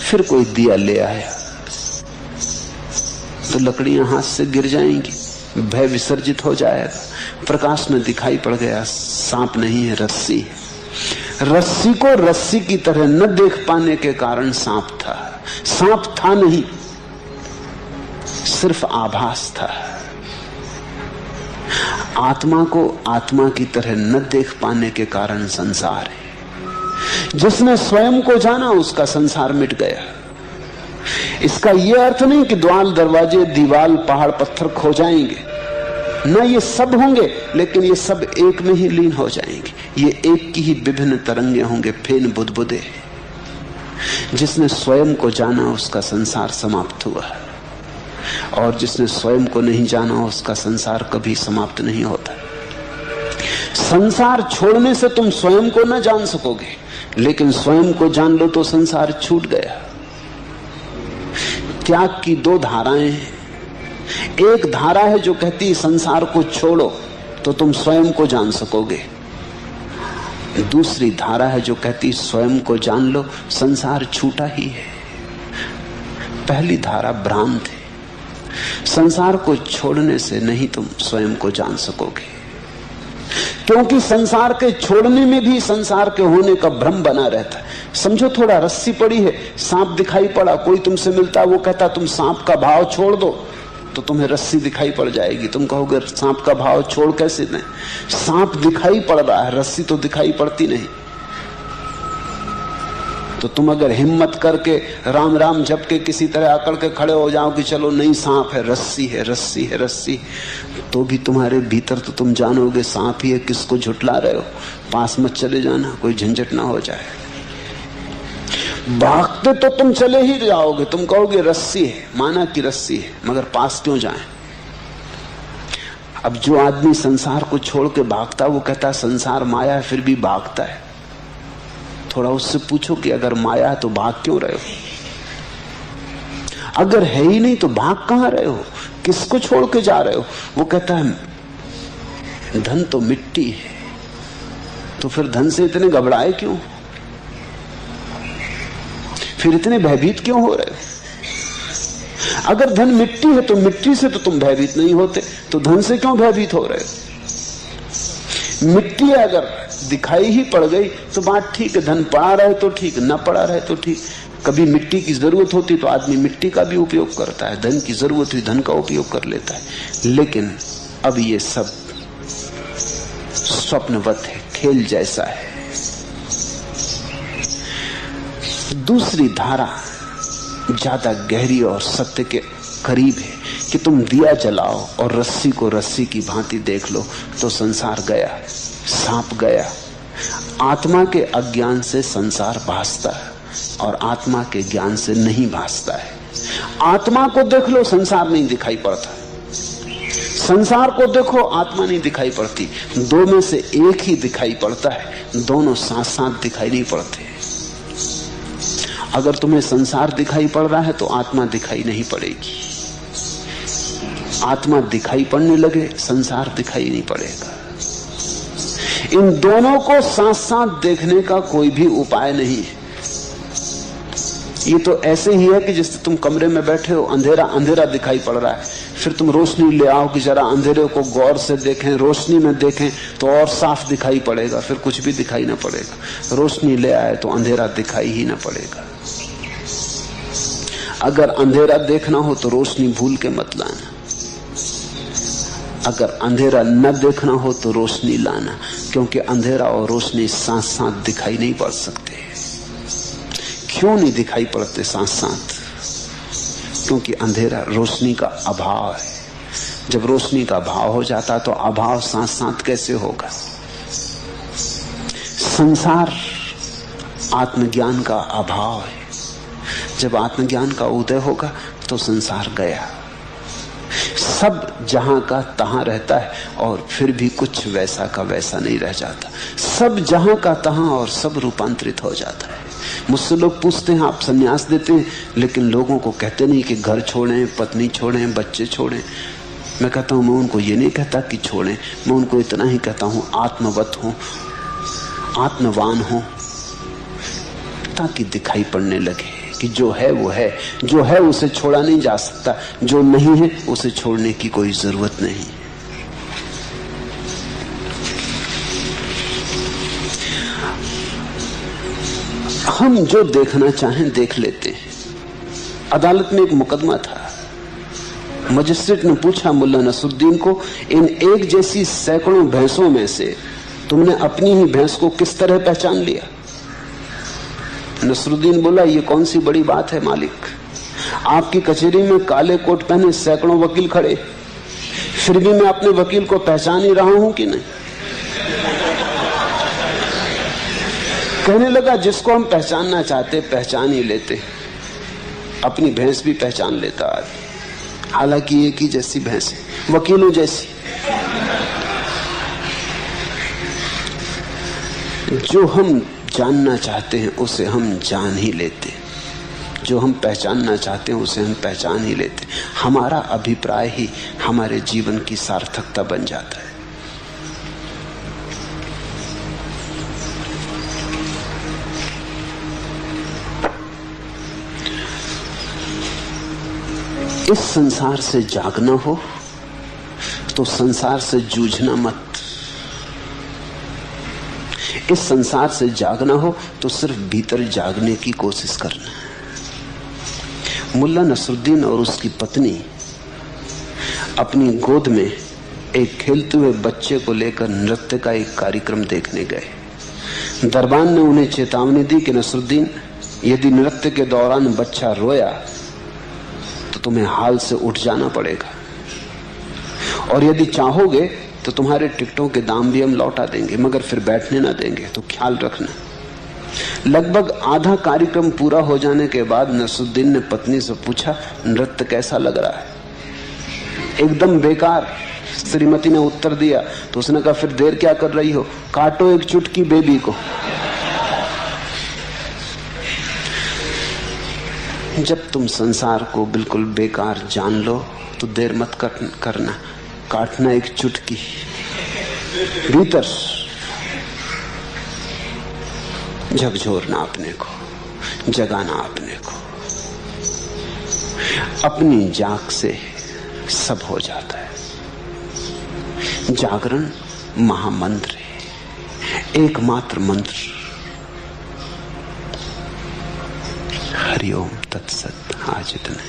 फिर कोई दिया ले आया तो लकड़ियां हाथ से गिर जाएंगी, भय विसर्जित हो जाएगा। प्रकाश में दिखाई पड़ गया सांप नहीं है, रस्सी है। रस्सी को रस्सी की तरह न देख पाने के कारण सांप था। सांप था नहीं, सिर्फ आभास था। आत्मा को आत्मा की तरह न देख पाने के कारण संसार है। जिसने स्वयं को जाना उसका संसार मिट गया। इसका यह अर्थ नहीं कि द्वार दरवाजे दीवाल पहाड़ पत्थर खो जाएंगे, न ये सब होंगे, लेकिन ये सब एक में ही लीन हो जाएंगे। ये एक की ही विभिन्न तरंगे होंगे, फेन बुदबुदे। जिसने स्वयं को जाना उसका संसार समाप्त हुआ, और जिसने स्वयं को नहीं जाना उसका संसार कभी समाप्त नहीं होता। संसार छोड़ने से तुम स्वयं को न जान सकोगे, लेकिन स्वयं को जान लो तो संसार छूट गया। त्याग की दो धाराएं हैं। एक धारा है जो कहती संसार को छोड़ो तो तुम स्वयं को जान सकोगे। दूसरी धारा है जो कहती स्वयं को जान लो, संसार छूटा ही है। पहली धारा भ्रांत है। संसार को छोड़ने से नहीं तुम स्वयं को जान सकोगे, क्योंकि संसार के छोड़ने में भी संसार के होने का भ्रम बना रहता है। समझो, थोड़ा रस्सी पड़ी है, सांप दिखाई पड़ा, कोई तुमसे मिलता, वो कहता तुम सांप का भाव छोड़ दो, तो तुम्हें रस्सी दिखाई पड़ जाएगी। तुम कहोगे सांप का भाव छोड़ कैसे दें? सांप दिखाई पड़ रहा है, रस्सी तो दिखाई पड़ती नहीं। तो तुम अगर हिम्मत करके राम राम जप के किसी तरह आकड़ के खड़े हो जाओ कि चलो नहीं सांप है, रस्सी है, रस्सी है, रस्सी, तो भी तुम्हारे भीतर तो तुम जानोगे सांप ही है। किसको झुठला रहे हो? पास मत चले जाना, कोई झंझट ना हो जाए। भागते तो तुम चले ही जाओगे, तुम कहोगे रस्सी है, माना कि रस्सी है, मगर पास क्यों जाएं? अब जो आदमी संसार को छोड़ के भागता वो कहता संसार माया है, फिर भी भागता है। थोड़ा उससे पूछो कि अगर माया है तो भाग क्यों रहे हो? अगर है ही नहीं तो भाग कहां रहे हो? किसको छोड़ के जा रहे हो? वो कहता है धन तो मिट्टी है, तो फिर धन से इतने घबराए क्यों? फिर इतने भयभीत क्यों हो रहे हो? अगर धन मिट्टी है तो मिट्टी से तो तुम भयभीत नहीं होते, तो धन से क्यों भयभीत हो रहे हो? मिट्टी अगर दिखाई ही पड़ गई तो बात ठीक है, धन पड़ा रहे तो ठीक, न पड़ा रहे तो ठीक। कभी मिट्टी की जरूरत होती तो आदमी मिट्टी का भी उपयोग करता है, धन की जरूरत हुई धन का उपयोग कर लेता है। लेकिन अब ये सब स्वप्नवत है, खेल जैसा है। दूसरी धारा ज्यादा गहरी और सत्य के करीब है कि तुम दिया जलाओ और रस्सी को रस्सी की भांति देख लो तो संसार गया, सांप गया। आत्मा के अज्ञान से संसार भासता है और आत्मा के ज्ञान से नहीं भासता है। आत्मा को देख लो, संसार नहीं दिखाई पड़ता। संसार को देखो, आत्मा नहीं दिखाई पड़ती। दो में से एक ही दिखाई पड़ता है, दोनों साथ साथ दिखाई नहीं पड़ते। अगर तुम्हें संसार दिखाई पड़ रहा है तो आत्मा दिखाई नहीं पड़ेगी। आत्मा दिखाई पड़ने लगे, संसार दिखाई नहीं पड़ेगा। इन दोनों को साथ साथ देखने का कोई भी उपाय नहीं है। ये तो ऐसे ही है कि जिससे तुम कमरे में बैठे हो, अंधेरा अंधेरा दिखाई पड़ रहा है, फिर तुम रोशनी ले आओ कि जरा अंधेरे को गौर से देखें, रोशनी में देखें तो और साफ दिखाई पड़ेगा, फिर कुछ भी दिखाई ना पड़ेगा। रोशनी ले आए तो अंधेरा दिखाई ही ना पड़ेगा। अगर अंधेरा देखना हो तो रोशनी भूल के मत लाना, अगर अंधेरा न देखना हो तो रोशनी लाना, क्योंकि अंधेरा और रोशनी साथ साथ दिखाई नहीं पड़ सकते। क्यों नहीं दिखाई पड़ते साथ साथ? क्योंकि अंधेरा रोशनी का अभाव है। जब रोशनी का अभाव हो जाता तो अभाव साथ साथ कैसे होगा? संसार आत्मज्ञान का अभाव है। जब आत्मज्ञान का उदय होगा तो संसार गया। सब जहां का तहां रहता है और फिर भी कुछ वैसा का वैसा नहीं रह जाता। सब जहां का तहां और सब रूपांतरित हो जाता है। मुझसे लोग पूछते हैं आप सन्यास देते हैं, लेकिन लोगों को कहते नहीं कि घर छोड़ें, पत्नी छोड़ें, बच्चे छोड़ें। मैं कहता हूं, मैं उनको ये नहीं कहता कि छोड़ें, मैं उनको इतना ही कहता हूं आत्मवत हो, आत्मवान हो, ताकि दिखाई पड़ने लगे कि जो है वो है, जो है उसे छोड़ा नहीं जा सकता, जो नहीं है उसे छोड़ने की कोई जरूरत नहीं। हम जो देखना चाहें देख लेते हैं। अदालत में एक मुकदमा था, मजिस्ट्रेट ने पूछा मुल्ला नसरुद्दीन को, इन एक जैसी सैकड़ों भैंसों में से तुमने अपनी ही भैंस को किस तरह पहचान लिया? नसरुद्दीन बोला, ये कौन सी बड़ी बात है मालिक, आपकी कचहरी में काले कोट पहने सैकड़ों वकील खड़े, फिर भी मैं अपने वकील को पहचान ही रहा हूं कि नहीं? कहने लगा, जिसको हम पहचानना चाहते पहचान ही लेते। अपनी भैंस भी पहचान लेता आदमी, हालांकि एक ही जैसी भैंस है, वकीलों जैसी। जो हम जानना चाहते हैं उसे हम जान ही लेते, जो हम पहचानना चाहते हैं उसे हम पहचान ही लेते। हमारा अभिप्राय ही हमारे जीवन की सार्थकता बन जाता है। इस संसार से जागना हो तो संसार से जूझना मत। इस संसार से जागना हो तो सिर्फ भीतर जागने की कोशिश करना है। मुल्ला नसरुद्दीन और उसकी पत्नी अपनी गोद में एक खेलते हुए बच्चे को लेकर नृत्य का एक कार्यक्रम देखने गए। दरबान ने उन्हें चेतावनी दी कि नसरुद्दीन, यदि नृत्य के दौरान बच्चा रोया तो तुम्हें हाल से उठ जाना पड़ेगा, और यदि चाहोगे तो तुम्हारे टिकटों के दाम भी हम लौटा देंगे, मगर फिर बैठने ना देंगे, तो ख्याल रखना। लगभग आधा कार्यक्रम पूरा हो जाने के बाद नसरुद्दीन ने पत्नी से पूछा, नृत्य कैसा लग रहा है? एकदम बेकार, श्रीमती ने उत्तर दिया। तो उसने कहा, फिर देर क्या कर रही हो, काटो एक चुटकी बेबी को। जब तुम संसार को बिल्कुल बेकार जान लो तो देर मत करना, काटना एक चुटकी भीतर, झकझोरना अपने को, जगाना अपने को। अपनी जाग से सब हो जाता है। जागरण महामंत्र है, एकमात्र मंत्र। हरिओम तत्सत। आज इतना।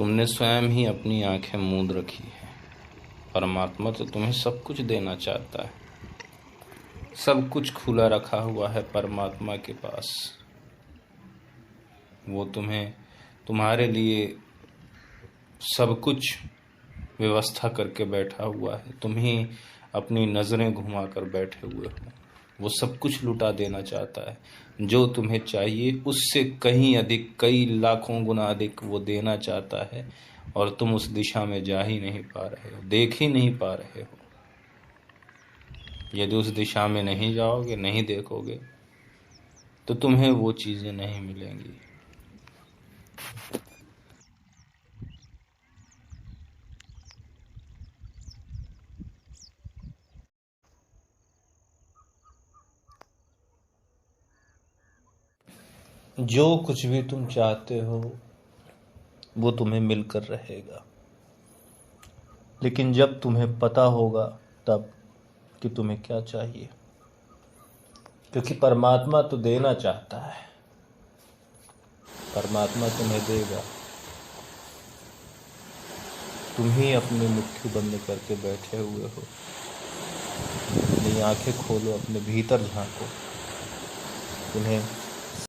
तुमने स्वयं ही अपनी आंखें मूंद रखी है। परमात्मा तो तुम्हें सब कुछ देना चाहता है। सब कुछ खुला रखा हुआ है परमात्मा के पास। वो तुम्हारे लिए सब कुछ व्यवस्था करके बैठा हुआ है। तुम ही अपनी नज़रें घुमा कर बैठे हुए हो। वो सब कुछ लुटा देना चाहता है। जो तुम्हें चाहिए उससे कहीं अधिक, कई लाखों गुना अधिक वो देना चाहता है, और तुम उस दिशा में जा ही नहीं पा रहे हो, देख ही नहीं पा रहे हो। यदि उस दिशा में नहीं जाओगे, नहीं देखोगे, तो तुम्हें वो चीज़ें नहीं मिलेंगी। जो कुछ भी तुम चाहते हो वो तुम्हें मिलकर रहेगा, लेकिन जब तुम्हें पता होगा तब कि तुम्हें क्या चाहिए। क्योंकि परमात्मा तो देना चाहता है, परमात्मा तुम्हें देगा। तुम ही अपनी मुट्ठी बंद करके बैठे हुए हो। अपनी आंखें खोलो, अपने भीतर झांको। तुम्हें